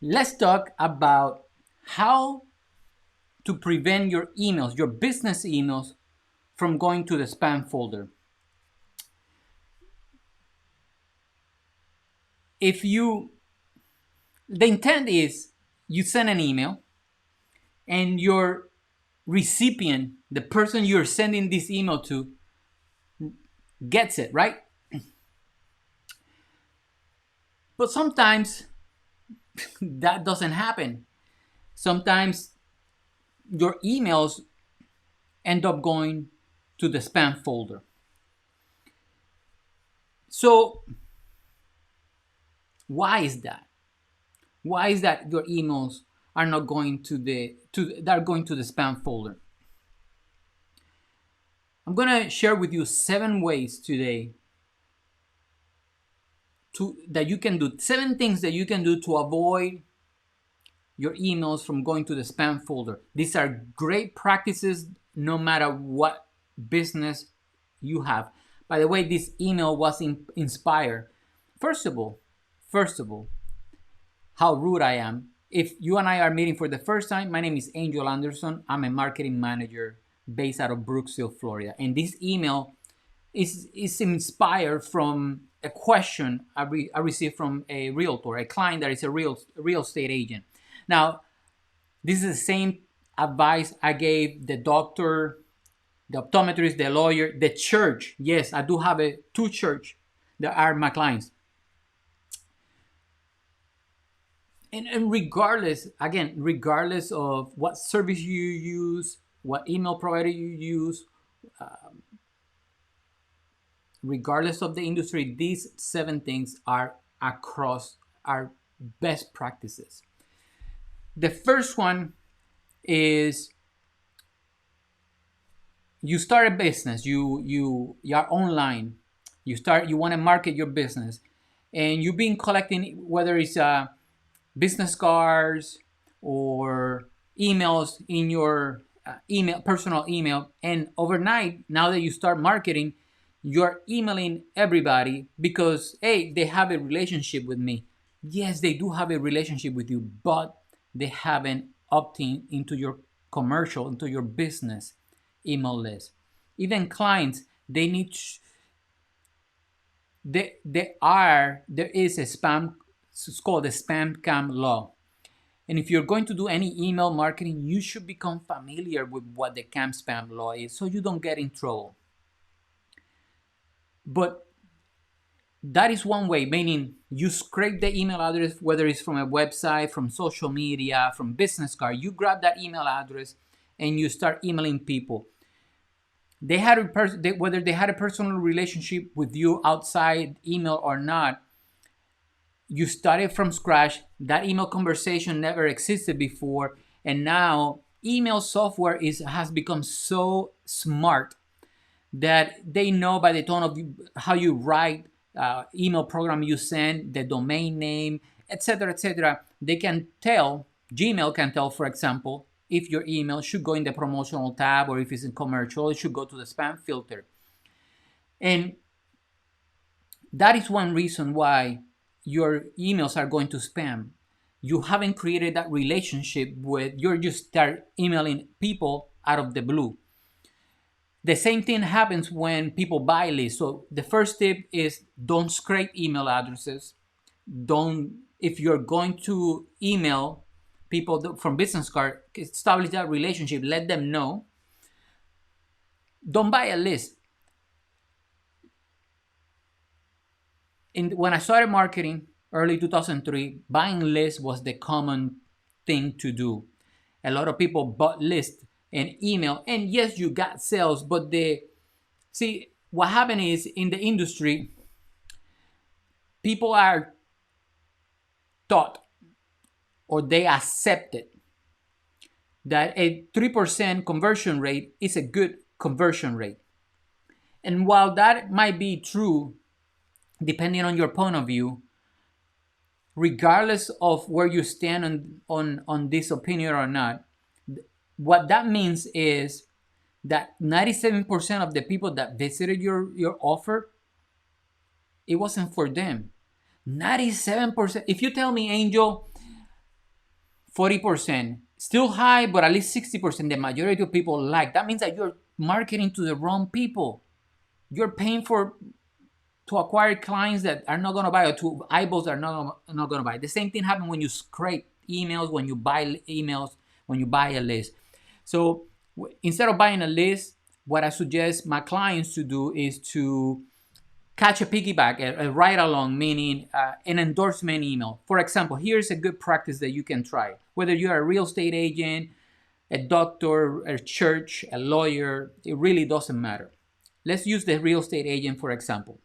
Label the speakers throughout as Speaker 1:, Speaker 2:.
Speaker 1: Let's talk about how to prevent your emails, your business emails, from going to the spam folder. If you, the intent is you send an email and your recipient, the person you're sending this email to, gets it, right? But sometimes that doesn't happen. Sometimes your emails end up going to the spam folder. So why is that? Why is that your emails are not going to they're going to the spam folder? I'm gonna share with you 7 ways today that you can do, 7 things that you can do to avoid your emails from going to the spam folder. These are great practices no matter what business you have. By the way, this email was inspired. First of all, how rude I am. If you and I are meeting for the first time, my name is Angel Anderson. I'm a marketing manager based out of Brooksville, Florida. And this email is inspired from a question I received from a realtor, a client that is a real estate agent. Now, this is the same advice I gave the doctor, the optometrist, the lawyer, the church. Yes, I do have two church that are my clients. And regardless of what service you use, what email provider you use, regardless of the industry, these 7 things are across our best practices. The first one is you start a business, you are online, you want to market your business, and you've been collecting, whether it's business cards or emails in your personal email, and overnight, now that you start marketing, you're emailing everybody because, hey, they have a relationship with me. Yes, they do have a relationship with you, but they haven't opted into your commercial, into your business email list. Even clients, they need there is a spam, it's called the spam cam law. And if you're going to do any email marketing, you should become familiar with what the cam spam law is so you don't get in trouble. But that is one way, meaning you scrape the email address, whether it's from a website, from social media, from business card. You grab that email address and you start emailing people. They had whether they had a personal relationship with you outside email or not. You started from scratch. That email conversation never existed before, and now email software has become so smart that they know by the tone of how you write, email program you send, the domain name, etc., etc. They can tell, Gmail can tell, for example, if your email should go in the promotional tab or if it's in commercial, it should go to the spam filter. And that is one reason why your emails are going to spam. You haven't created that relationship you're just start emailing people out of the blue. The same thing happens when people buy lists. So the first tip is don't scrape email addresses. If you're going to email people from business card, establish that relationship, let them know. Don't buy a list. When I started marketing, early 2003, buying lists was the common thing to do. A lot of people bought lists and email, and yes, you got sales, but what happened is in the industry, people are taught or they accepted that a 3% conversion rate is a good conversion rate. And while that might be true, depending on your point of view, regardless of where you stand on this opinion or not, what that means is that 97% of the people that visited your offer, it wasn't for them. 97%. If you tell me, Angel, 40%. Still high, but at least 60%, the majority of people like. That means that you're marketing to the wrong people. You're paying to acquire clients that are not going to buy, or to eyeballs that are not going to buy. The same thing happens when you scrape emails, when you buy emails, when you buy a list. So instead of buying a list, what I suggest my clients to do is to catch a piggyback, a ride along, meaning an endorsement email. For example, here's a good practice that you can try. Whether you're a real estate agent, a doctor, a church, a lawyer, it really doesn't matter. Let's use the real estate agent for example.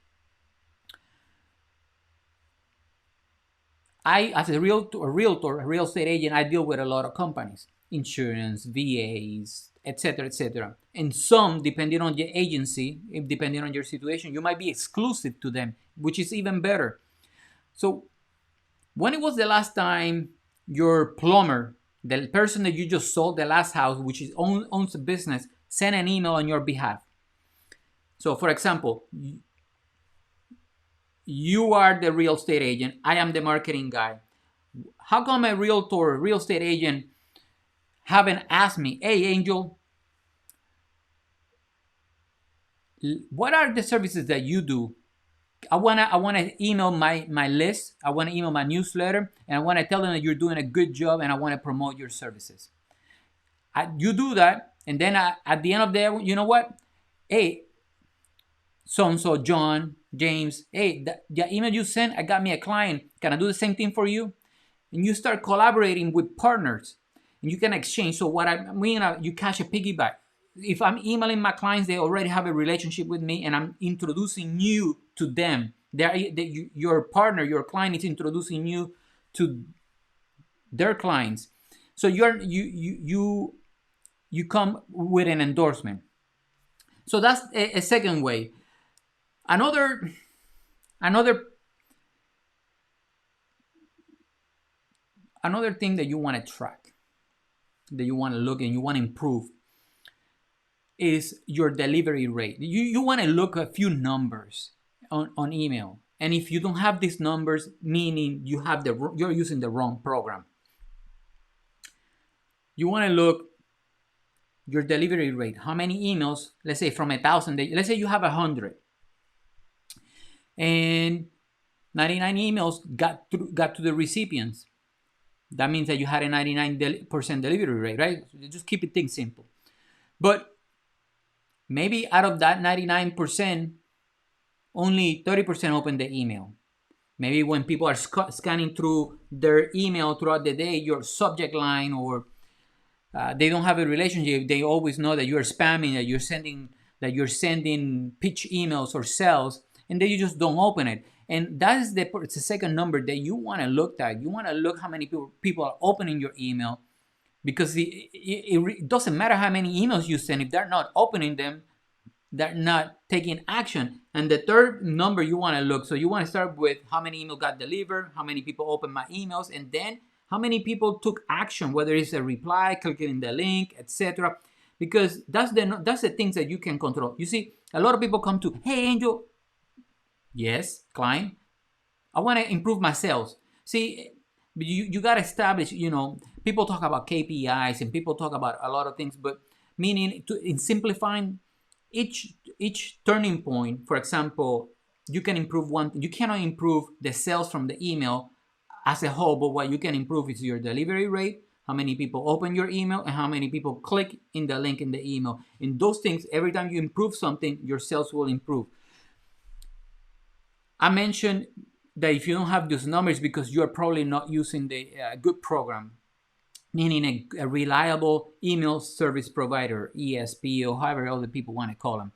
Speaker 1: As a realtor, a real estate agent, I deal with a lot of companies, insurance, VAs, etc., etc. And some, depending on your agency, depending on your situation, you might be exclusive to them, which is even better. So when it was the last time your plumber, the person that you just sold the last house, which owns a business, sent an email on your behalf? So for example, you are the real estate agent, I am the marketing guy. How come a realtor, real estate agent haven't asked me, hey Angel, what are the services that you do? I wanna email my list, I wanna email my newsletter, and I wanna tell them that you're doing a good job and I wanna promote your services. You do that, and then at the end of the day, you know what? Hey, so-and-so, John, James, hey, the email you sent, I got me a client. Can I do the same thing for you? And you start collaborating with partners, and you can exchange. So what I mean, you catch a piggyback. If I'm emailing my clients, they already have a relationship with me, and I'm introducing you to them. Your partner, your client is introducing you to their clients. So you come with an endorsement. So that's a second way. Another thing that you want to track, that you want to look and you want to improve, is your delivery rate. You want to look at a few numbers on email, and if you don't have these numbers, meaning you're using the wrong program. You want to look your delivery rate. How many emails? Let's say from 1,000. Let's say you have 100. And 99 emails got to the recipients. That means that you had a 99% delivery rate, right? So just keep things simple. But maybe out of that 99%, only 30% open the email. Maybe when people are scanning through their email throughout the day, your subject line, or they don't have a relationship, they always know that you're spamming, that you're sending pitch emails or sales, and then you just don't open it. And that is the second number that you want to look at. You want to look how many people are opening your email, because it doesn't matter how many emails you send. If they're not opening them, they're not taking action. And the third number you want to look, so you want to start with how many emails got delivered, how many people opened my emails, and then how many people took action, whether it's a reply, clicking the link, etc. Because that's the things that you can control. You see, a lot of people come to, hey Angel, yes, client, I want to improve my sales. See, you got to establish, people talk about KPIs and people talk about a lot of things, but meaning in simplifying each turning point. For example, you can improve one thing. You cannot improve the sales from the email as a whole, but what you can improve is your delivery rate, how many people open your email, and how many people click in the link in the email. In those things, every time you improve something, your sales will improve. I mentioned that if you don't have those numbers, because you're probably not using the good program, meaning a reliable email service provider, ESP, or however other people want to call them.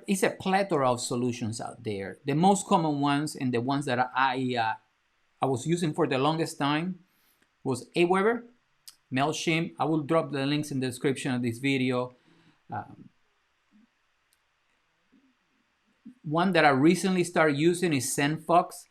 Speaker 1: It's a plethora of solutions out there. The most common ones, and the ones that I was using for the longest time, was Aweber, MailChimp. I will drop the links in the description of this video. One that I recently started using is SendFox,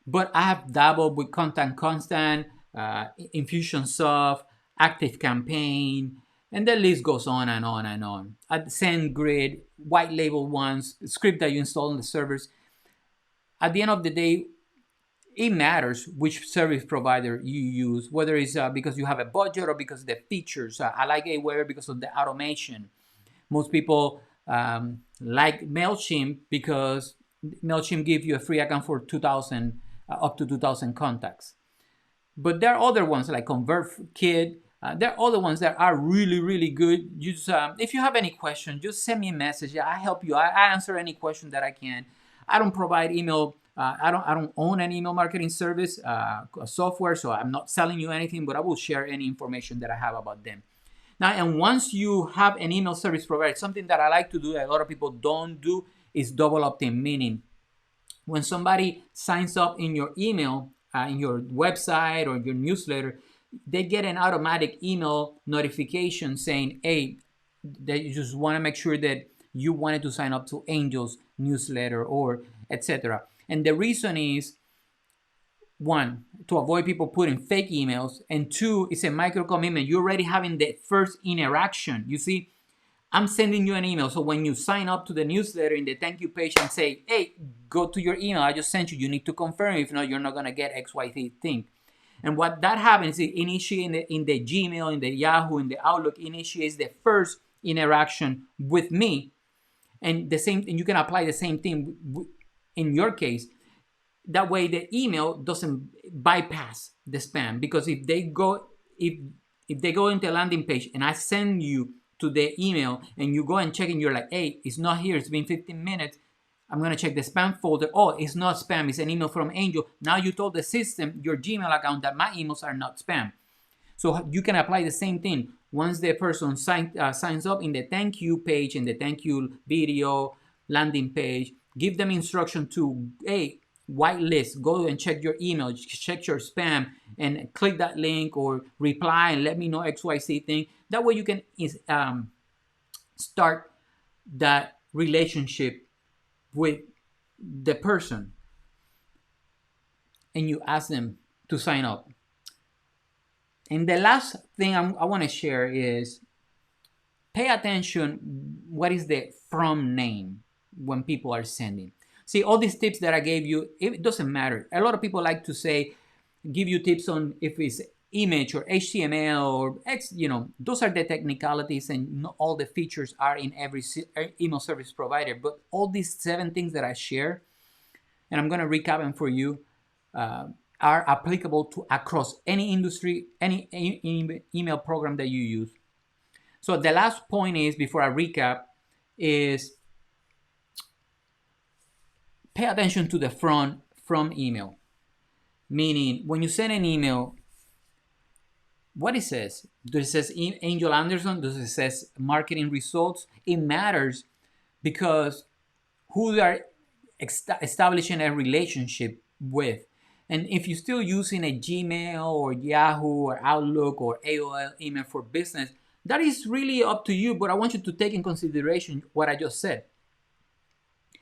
Speaker 1: but I have dabbled with Contact Constant, Infusionsoft, ActiveCampaign, and the list goes on and on and on. At SendGrid, white label ones, script that you install on the servers. At the end of the day, it matters which service provider you use, whether it's because you have a budget or because of the features. I like Aweber because of the automation. Most people like MailChimp because MailChimp gives you a free account for 2,000, up to 2,000 contacts. But there are other ones like ConvertKit. There are other ones that are really, really good. You just, if you have any questions, just send me a message. I help you. I answer any question that I can. I don't provide email. I don't own an email marketing service software, so I'm not selling you anything. But I will share any information that I have about them. Now, and once you have an email service provider, something that I like to do that a lot of people don't do is double opt-in, meaning when somebody signs up in your email, in your website or your newsletter, they get an automatic email notification saying, hey, that you just want to make sure that you wanted to sign up to Angel's newsletter or etc. And the reason is, one, to avoid people putting fake emails, and two, it's a micro commitment. You're already having the first interaction. You see, I'm sending you an email. So when you sign up to the newsletter in the thank you page and say, hey, go to your email I just sent you, you need to confirm. If not, you're not going to get XYZ thing. And what that happens, it initiates in the Gmail, in the Yahoo, in the Outlook, initiates the first interaction with me. And the same, and you can apply the same thing in your case. That way the email doesn't bypass the spam, because if they go into a landing page and I send you to the email and you go and check and you're like, hey, it's not here, it's been 15 minutes, I'm going to check the spam folder. Oh, it's not spam, it's an email from Angel. Now you told the system, your Gmail account, that my emails are not spam. So you can apply the same thing. Once the person signs up in the thank you page, in the thank you video landing page, give them instruction to, hey, whitelist, go and check your email, check your spam, and click that link or reply and let me know XYZ thing. That way you can start that relationship with the person and you ask them to sign up. And the last thing I want to share is pay attention what is the from name when people are sending. See, all these tips that I gave you, it doesn't matter. A lot of people like to say, give you tips on if it's image or HTML or X, those are the technicalities, and not all the features are in every email service provider. But all these 7 things that I share, and I'm going to recap them for you, are applicable to across any industry, any email program that you use. So the last point is, before I recap, is pay attention to the from email. Meaning, when you send an email, what it says. Does it say Angel Anderson? Does it say marketing results? It matters because who they are establishing a relationship with. And if you're still using a Gmail or Yahoo or Outlook or AOL email for business, that is really up to you. But I want you to take in consideration what I just said.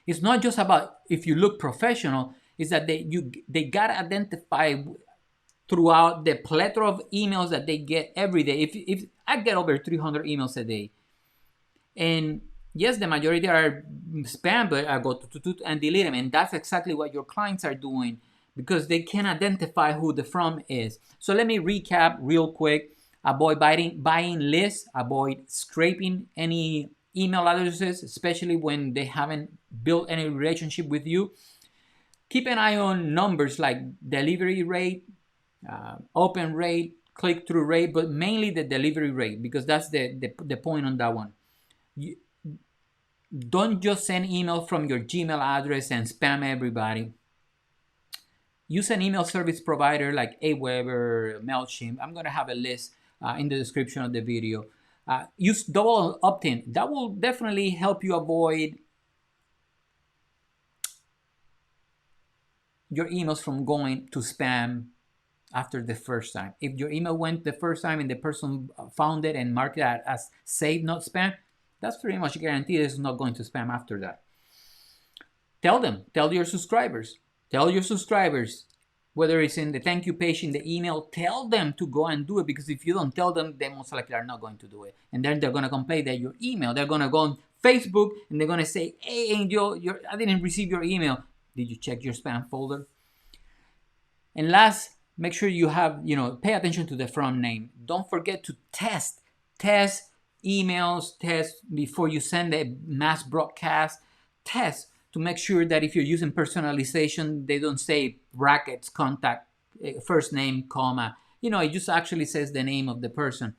Speaker 1: It's not just about if you look professional. It's that they gotta identify throughout the plethora of emails that they get every day. If I get over 300 emails a day, and yes, the majority are spam, but I go to and delete them, and that's exactly what your clients are doing because they can identify who the from is. So let me recap real quick. Avoid buying lists. Avoid scraping any email addresses, especially when they haven't built any relationship with you. Keep an eye on numbers like delivery rate, open rate, click-through rate, but mainly the delivery rate, because that's the point on that one. Don't just send email from your Gmail address and spam everybody. Use an email service provider like Aweber, MailChimp. I'm going to have a list in the description of the video. Use double opt-in. That will definitely help you avoid your emails from going to spam after the first time. If your email went the first time and the person found it and marked it as saved, not spam, that's pretty much guaranteed it's not going to spam after that. Tell your subscribers, whether it's in the thank you page, in the email, tell them to go and do it, because if you don't tell them, they most likely are not going to do it. And then they're going to complain that your email, they're going to go on Facebook and they're going to say, hey, Angel, I didn't receive your email. Did you check your spam folder? And last, make sure you have, pay attention to the front name. Don't forget to test emails, test before you send a mass broadcast, test to make sure that if you're using personalization, they don't say brackets, contact, first name, comma. It just actually says the name of the person.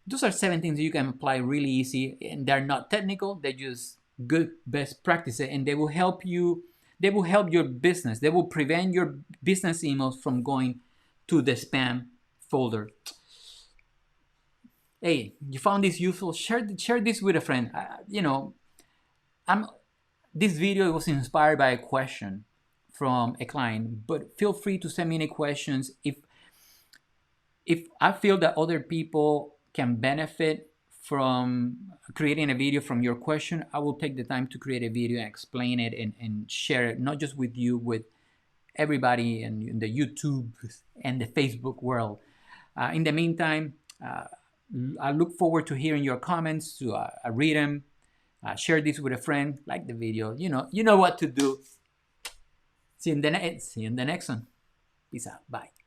Speaker 1: Those are 7 things you can apply really easy, and they're not technical. They're just good best practices, and they will help you. They will help your business. They will prevent your business emails from going to the spam folder. Hey, you found this useful? Share this with a friend. I'm this video was inspired by a question from a client, but feel free to send me any questions. If I feel that other people can benefit from creating a video from your question, I will take the time to create a video and explain it and share it, not just with you, with everybody in the YouTube and the Facebook world. In the meantime, I look forward to hearing your comments, to read them, share this with a friend, like the video. You know what to do. See you in the next one. Peace out. Bye.